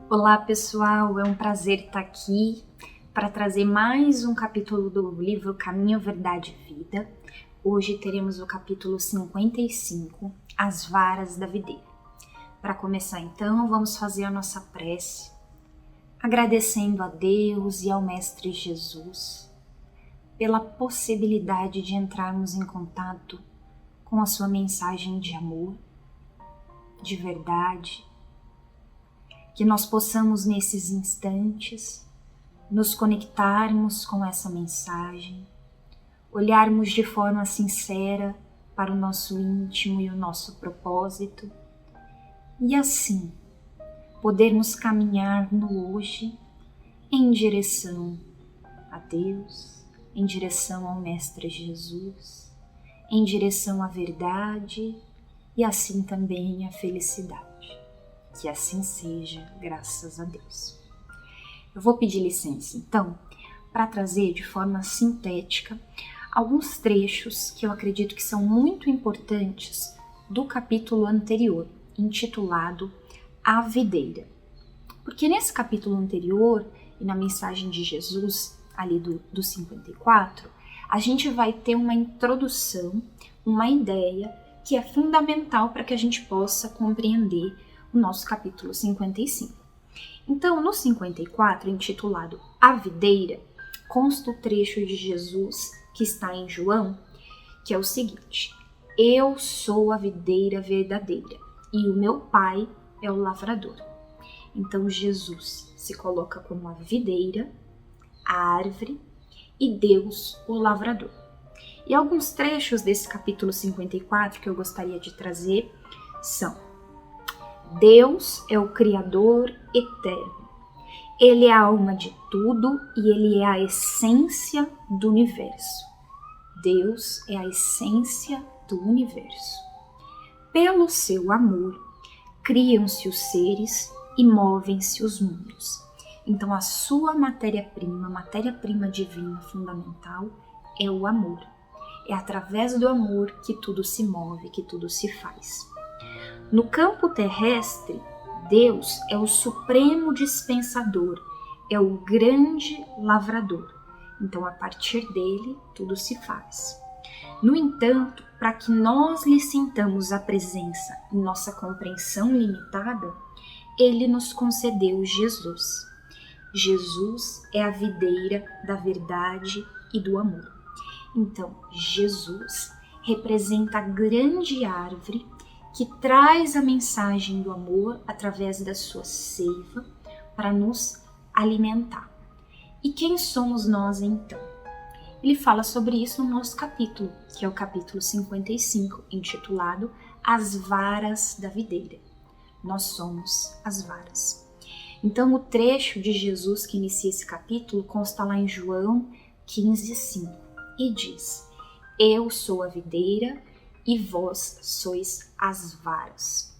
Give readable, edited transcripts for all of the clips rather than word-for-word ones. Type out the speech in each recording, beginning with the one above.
Olá pessoal, é um prazer estar aqui para trazer mais um capítulo do livro Caminho, Verdade e Vida. Hoje teremos o capítulo 55, As Varas da Videira. Para começar então, vamos fazer a nossa prece, agradecendo a Deus e ao Mestre Jesus pela possibilidade de entrarmos em contato com a sua mensagem de amor, de verdade, que nós possamos nesses instantes nos conectarmos com essa mensagem, olharmos de forma sincera para o nosso íntimo e o nosso propósito e assim podermos caminhar no hoje em direção a Deus, em direção ao Mestre Jesus, em direção à verdade e assim também à felicidade. Que assim seja, graças a Deus. Eu vou pedir licença, então, para trazer de forma sintética alguns trechos que eu acredito que são muito importantes do capítulo anterior, intitulado A Videira. Porque nesse capítulo anterior, e na mensagem de Jesus, ali do 54, a gente vai ter uma introdução, uma ideia que é fundamental para que a gente possa compreender o nosso capítulo 55. Então, no 54, intitulado A Videira, consta o trecho de Jesus que está em João, que é o seguinte: Eu sou a videira verdadeira e o meu Pai é o lavrador. Então, Jesus se coloca como a videira, a árvore e Deus o lavrador. E alguns trechos desse capítulo 54 que eu gostaria de trazer são: Deus é o Criador eterno. Ele é a alma de tudo e Ele é a essência do universo. Deus é a essência do universo. Pelo seu amor, criam-se os seres e movem-se os mundos. Então, a sua matéria-prima divina fundamental é o amor. É através do amor que tudo se move, que tudo se faz. No campo terrestre, Deus é o supremo dispensador, é o grande lavrador. Então, a partir dele, tudo se faz. No entanto, para que nós lhe sintamos a presença em nossa compreensão limitada, ele nos concedeu Jesus. Jesus é a videira da verdade e do amor. Então, Jesus representa a grande árvore que traz a mensagem do amor através da sua seiva para nos alimentar. E quem somos nós então? Ele fala sobre isso no nosso capítulo, que é o capítulo 55, intitulado As Varas da Videira. Nós somos as varas. Então o trecho de Jesus que inicia esse capítulo consta lá em João 15:5 e diz: Eu sou a videira e vós sois as varas.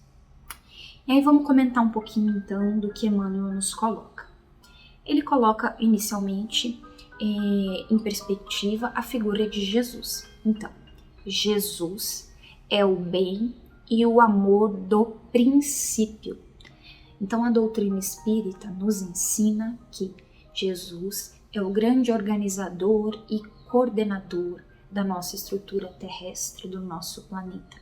E aí vamos comentar um pouquinho então do que Emmanuel nos coloca. Ele coloca inicialmente em perspectiva a figura de Jesus. Então, Jesus é o bem e o amor do princípio. Então a doutrina espírita nos ensina que Jesus é o grande organizador e coordenador da nossa estrutura terrestre, do nosso planeta.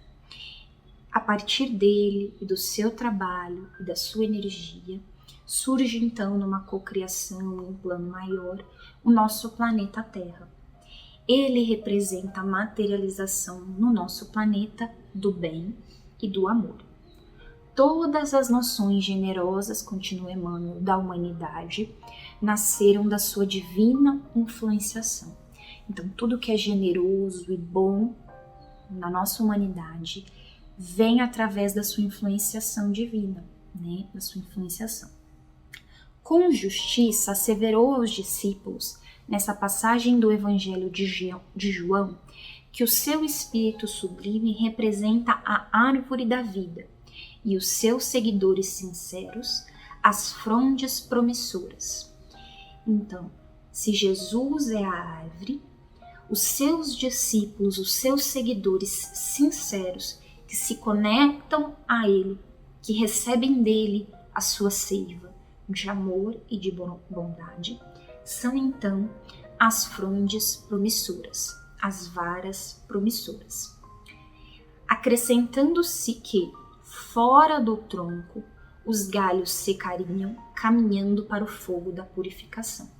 A partir dele e do seu trabalho e da sua energia, surge então numa cocriação em um plano maior o nosso planeta Terra. Ele representa a materialização no nosso planeta do bem e do amor. Todas as noções generosas, continua Emmanuel, da humanidade, nasceram da sua divina influenciação. Então, tudo que é generoso e bom na nossa humanidade vem através da sua influenciação divina, né? Da sua influenciação. Com justiça, asseverou aos discípulos, nessa passagem do Evangelho de João, que o seu espírito sublime representa a árvore da vida e os seus seguidores sinceros, as frondes promissoras. Então, se Jesus é a árvore, os seus discípulos, os seus seguidores sinceros, que se conectam a Ele, que recebem dele a sua seiva, de amor e de bondade, são então as frondes promissoras, as varas promissoras. Acrescentando-se que, fora do tronco, os galhos secariam, caminhando para o fogo da purificação.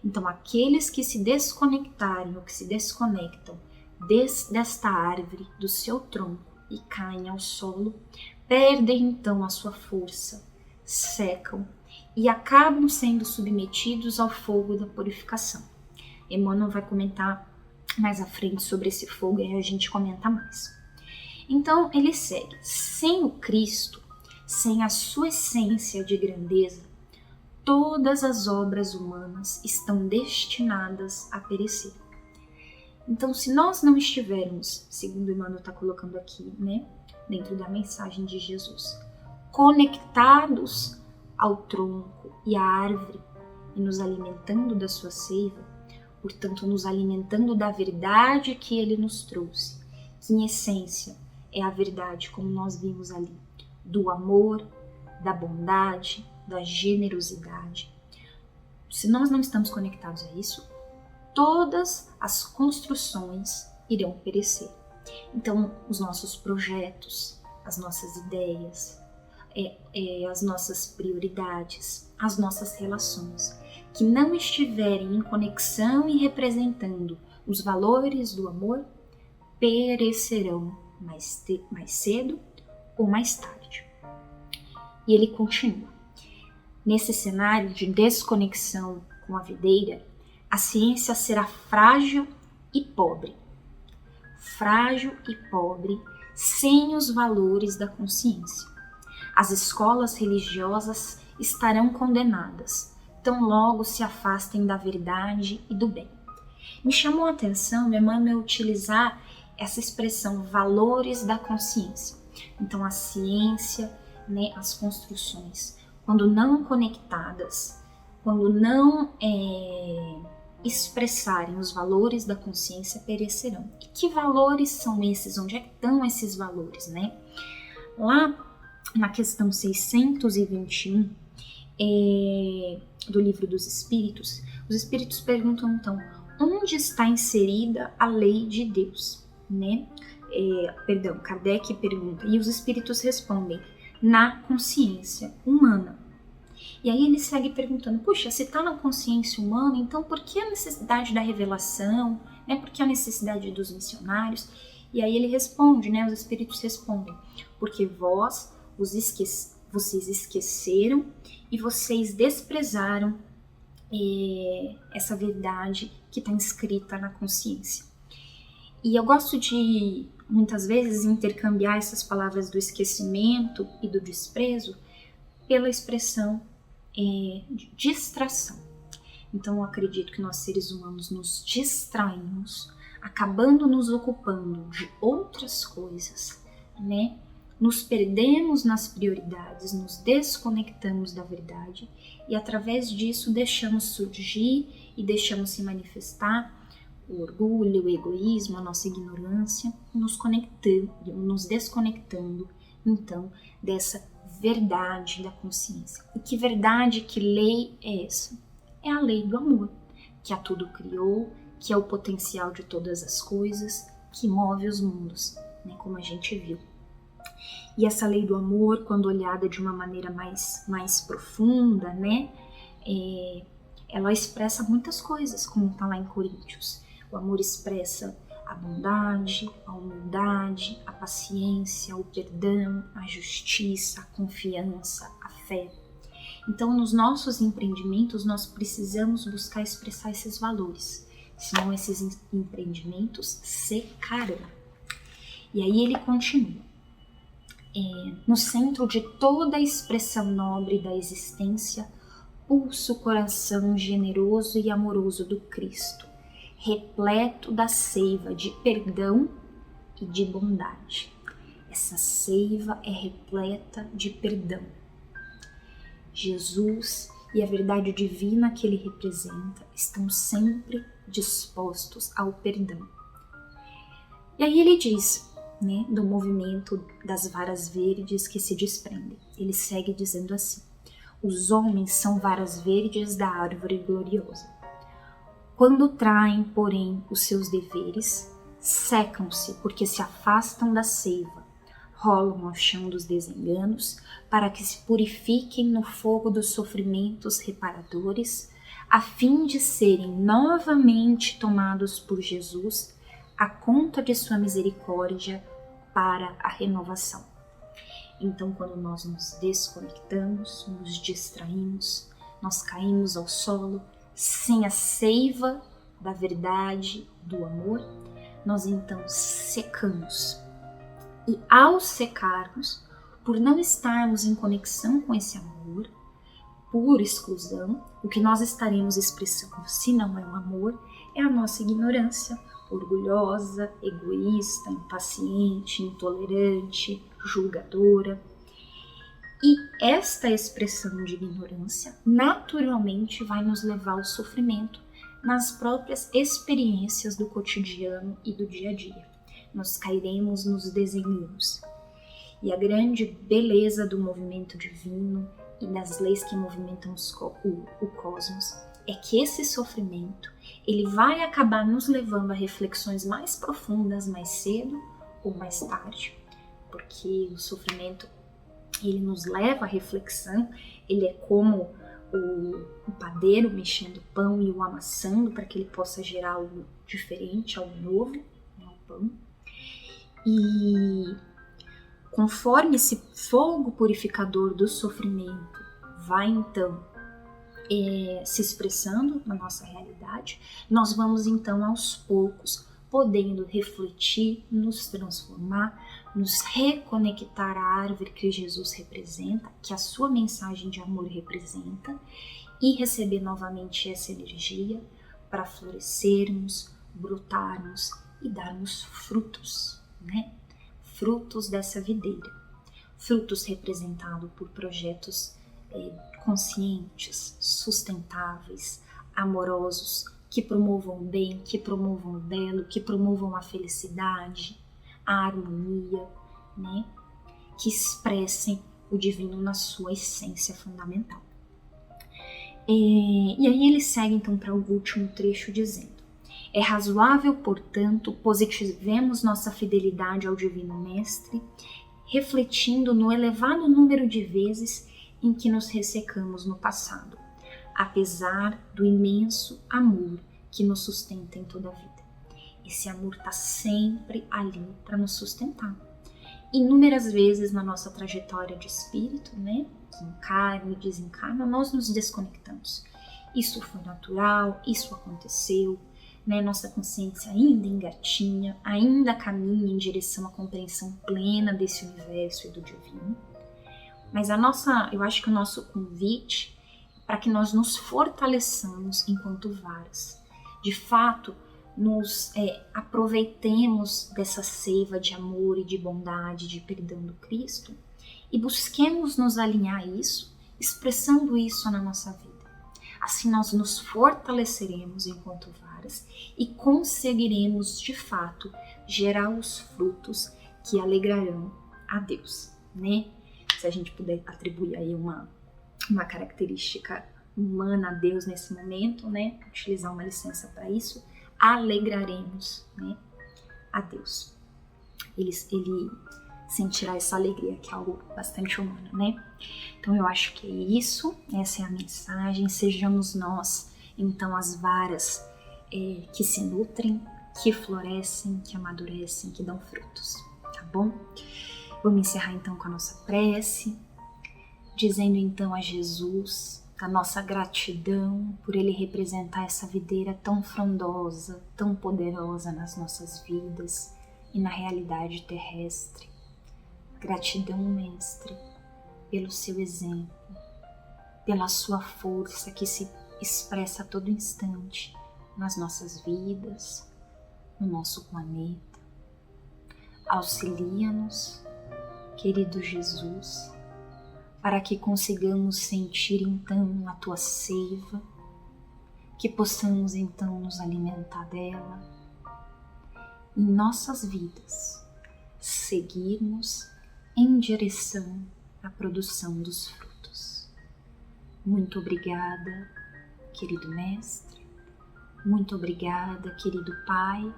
Então, aqueles que se desconectarem ou que se desconectam desta árvore, do seu tronco, e caem ao solo, perdem então a sua força, secam e acabam sendo submetidos ao fogo da purificação. Emmanuel vai comentar mais à frente sobre esse fogo e aí a gente comenta mais. Então, ele segue: sem o Cristo, sem a sua essência de grandeza, todas as obras humanas estão destinadas a perecer. Então, se nós não estivermos, segundo Emmanuel está colocando aqui, dentro da mensagem de Jesus, conectados ao tronco e à árvore e nos alimentando da sua seiva, portanto, nos alimentando da verdade que ele nos trouxe, que em essência é a verdade, como nós vimos ali, do amor, da bondade, da generosidade. Se nós não estamos conectados a isso, todas as construções irão perecer. Então, os nossos projetos, as nossas ideias, as nossas prioridades, as nossas relações, que não estiverem em conexão e representando os valores do amor, perecerão mais cedo ou mais tarde. E ele continua: nesse cenário de desconexão com a videira, a ciência será frágil e pobre. Frágil e pobre, sem os valores da consciência. As escolas religiosas estarão condenadas, tão logo se afastem da verdade e do bem. Me chamou a atenção Emmanuel utilizar essa expressão valores da consciência. Então a ciência, as construções, quando não conectadas, quando não expressarem os valores da consciência, perecerão. E que valores são esses? Onde é que estão esses valores, Lá na questão 621 do Livro dos Espíritos, os Espíritos perguntam então, onde está inserida a lei de Deus, Kardec pergunta, e os Espíritos respondem, na consciência humana. E aí ele segue perguntando, puxa, se está na consciência humana, então por que a necessidade da revelação, por que a necessidade dos missionários? E aí ele responde, os Espíritos respondem, porque vocês esqueceram e vocês desprezaram essa verdade que está inscrita na consciência. E eu gosto de, muitas vezes, intercambiar essas palavras do esquecimento e do desprezo pela expressão de distração. Então eu acredito que nós seres humanos nos distraímos, acabando nos ocupando de outras coisas, Nos perdemos nas prioridades, nos desconectamos da verdade e através disso deixamos surgir e deixamos se manifestar o orgulho, o egoísmo, a nossa ignorância, nos desconectando então dessa verdade da consciência. E que verdade, que lei é essa? É a lei do amor, que a tudo criou, que é o potencial de todas as coisas, que move os mundos, como a gente viu. E essa lei do amor, quando olhada de uma maneira mais profunda, ela expressa muitas coisas, como está lá em Coríntios. O amor expressa a bondade, a humildade, a paciência, o perdão, a justiça, a confiança, a fé. Então, nos nossos empreendimentos, nós precisamos buscar expressar esses valores, senão esses empreendimentos secarão. E aí ele continua. No centro de toda a expressão nobre da existência, pulsa o coração generoso e amoroso do Cristo, repleto da seiva de perdão e de bondade. Essa seiva é repleta de perdão. Jesus e a verdade divina que ele representa estão sempre dispostos ao perdão. E aí ele diz, do movimento das varas verdes que se desprendem. Ele segue dizendo assim: Os homens são varas verdes da árvore gloriosa. Quando traem, porém, os seus deveres, secam-se porque se afastam da seiva, rolam ao chão dos desenganos, para que se purifiquem no fogo dos sofrimentos reparadores, a fim de serem novamente tomados por Jesus à conta de sua misericórdia para a renovação. Então, quando nós nos desconectamos, nos distraímos, nós caímos ao solo sem a seiva da verdade, do amor, nós então secamos. E ao secarmos, por não estarmos em conexão com esse amor, por exclusão, o que nós estaremos expressando, se não é um amor, é a nossa ignorância, orgulhosa, egoísta, impaciente, intolerante, julgadora. E esta expressão de ignorância naturalmente vai nos levar ao sofrimento nas próprias experiências do cotidiano e do dia a dia. Nós cairemos nos desenganos. E a grande beleza do movimento divino e das leis que movimentam o cosmos é que esse sofrimento ele vai acabar nos levando a reflexões mais profundas mais cedo ou mais tarde, porque o sofrimento ele nos leva à reflexão, ele é como o padeiro mexendo o pão e o amassando para que ele possa gerar algo diferente, algo novo, né, o pão. E conforme esse fogo purificador do sofrimento vai então se expressando na nossa realidade, nós vamos então aos poucos podendo refletir, nos transformar, nos reconectar à árvore que Jesus representa, que a sua mensagem de amor representa, e receber novamente essa energia para florescermos, brotarmos e darmos frutos, né? Frutos dessa videira. Frutos representados por projetos conscientes, sustentáveis, amorosos, que promovam o bem, que promovam o belo, que promovam a felicidade, a harmonia, né? Que expressem o divino na sua essência fundamental. E aí ele segue então para o último trecho dizendo: é razoável, portanto, positivemos nossa fidelidade ao Divino Mestre, refletindo no elevado número de vezes em que nos ressecamos no passado, apesar do imenso amor que nos sustenta em toda a vida. Esse amor está sempre ali para nos sustentar. Inúmeras vezes na nossa trajetória de espírito, né, que encarna e desencarna, nós nos desconectamos. Isso foi natural, isso aconteceu, né, nossa consciência ainda engatinha, ainda caminha em direção à compreensão plena desse universo e do divino. Mas eu acho que o nosso convite é para que nós nos fortaleçamos enquanto varas. De fato, nos aproveitemos dessa seiva de amor e de bondade, de perdão do Cristo e busquemos nos alinhar a isso, expressando isso na nossa vida. Assim nós nos fortaleceremos enquanto varas e conseguiremos, de fato, gerar os frutos que alegrarão a Deus, né? Se a gente puder atribuir aí uma característica humana a Deus nesse momento, né? Utilizar uma licença para isso, alegraremos, né, a Deus. Ele sentirá essa alegria, que é algo bastante humano, né? Então eu acho que é isso, essa é a mensagem. Sejamos nós, então, as varas que se nutrem, que florescem, que amadurecem, que dão frutos, tá bom? Vamos encerrar então com a nossa prece, dizendo então a Jesus a nossa gratidão por Ele representar essa videira tão frondosa, tão poderosa nas nossas vidas e na realidade terrestre. Gratidão, Mestre, pelo seu exemplo, pela sua força que se expressa a todo instante nas nossas vidas, no nosso planeta. Auxilia-nos, querido Jesus, para que consigamos sentir então a Tua seiva, que possamos então nos alimentar dela, em nossas vidas, seguirmos em direção à produção dos frutos. Muito obrigada, querido Mestre. Muito obrigada, querido Pai,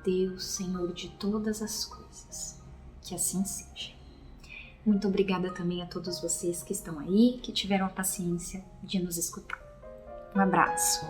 Deus, Senhor de todas as coisas. Que assim seja. Muito obrigada também a todos vocês que estão aí, que tiveram a paciência de nos escutar. Um abraço.